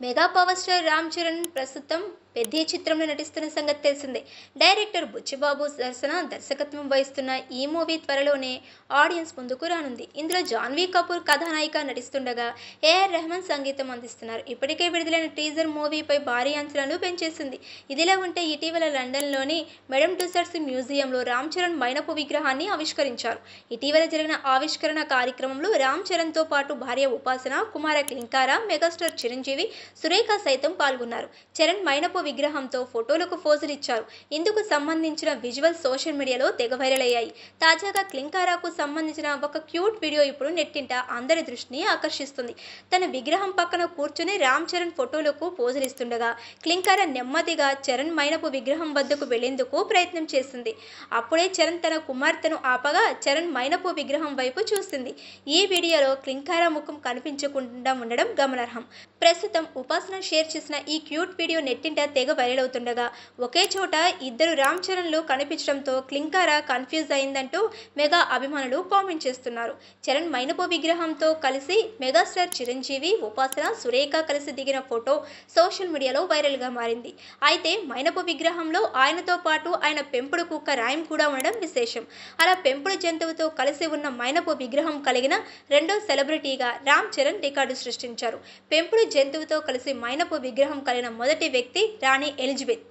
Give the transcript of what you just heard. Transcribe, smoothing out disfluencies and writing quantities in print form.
Mega power star Ram Charan ప్రస్తుతం పెద్ద చిత్రంలో నటిస్తున్న సంగతి తెలిసిందే. డైరెక్టర్ బుచ్చిబాబు దర్శకత్వం వహిస్తున్న ఈ మూవీ త్వరలోనే ఆడియన్స్ ముందుకు రానుంది. ఇందులో జాన్వీ కపూర్ కథానాయిక నటిస్తుండగా ఏఆర్ రెహమాన్ సంగీతం అందిస్తున్నారు. ఇప్పటికే విడుదలైన టీజర్ మూవీపై భారీ అంచనాలు పెంచేసింది. ఇదిలా ఉంటే ఇటీవల లండన్లోని మేడమ్ టుసాడ్స్ మ్యూజియంలో రామ్ చరణ్ మైనపు విగ్రహాన్ని ఆవిష్కరించారు. ఇటీవల జరిగిన ఆవిష్కరణ కార్యక్రమంలో రామ్ చరణ్తో పాటు భార్య ఉపాసన, కుమార క్లింకార, మెగాస్టార్ చిరంజీవి, సురేఖ సైతం పాల్గొన్నారు. చరణ్ మైనపు విగ్రహంతో ఫోటోలకు పోజులు ఇచ్చారు. ఇందుకు సంబంధించిన విజువల్ సోషల్ మీడియాలో తెగ వైరల్ అయ్యాయి. తాజాగా క్లింకారాకు సంబంధించిన ఒక క్యూట్ వీడియో ఇప్పుడు నెట్టింట అందరి దృష్టిని ఆకర్షిస్తుంది. తన విగ్రహం పక్కన కూర్చుని రామ్ చరణ్ ఫోటోలకు పోజులు ఇస్తుండగా క్లింకార నెమ్మదిగా చరణ్ మైనపు విగ్రహం వద్దకు వెళ్లేందుకు ప్రయత్నం చేసింది. అప్పుడే చరణ్ తన కుమార్తెను ఆపగా చరణ్ మైనపు విగ్రహం వైపు చూసింది. ఈ వీడియోలో క్లింకార ముఖం కనిపించకుండా ఉండడం గమనార్హం. ప్రస్తుతం ఉపాసన షేర్ చేసిన ఈ క్యూట్ వీడియో నెట్టింట తెగ వైరల్ అవుతుండగా ఒకే చోట ఇద్దరు రామ్ చరణ్లు కనిపించడంతో క్లింకార కన్ఫ్యూజ్ అయిందంటూ మెగా అభిమానులు కామెంట్ చేస్తున్నారు. చరణ్ మైనపు విగ్రహంతో కలిసి మెగాస్టార్ చిరంజీవి, ఉపాసన, సురేఖ కలిసి దిగిన ఫోటో సోషల్ మీడియాలో వైరల్గా మారింది. అయితే మైనపు విగ్రహంలో ఆయనతో పాటు ఆయన పెంపుడు కుక్క రాయం కూడా ఉండడం విశేషం. అలా పెంపుడు జంతువుతో కలిసి ఉన్న మైనపు విగ్రహం కలిగిన రెండో సెలబ్రిటీగా రామ్ చరణ్ రికార్డు సృష్టించారు. పెంపుడు జంతువుతో కలిసి మైనపు విగ్రహం కలిగిన మొదటి వ్యక్తి రాణి ఎలిజబెత్.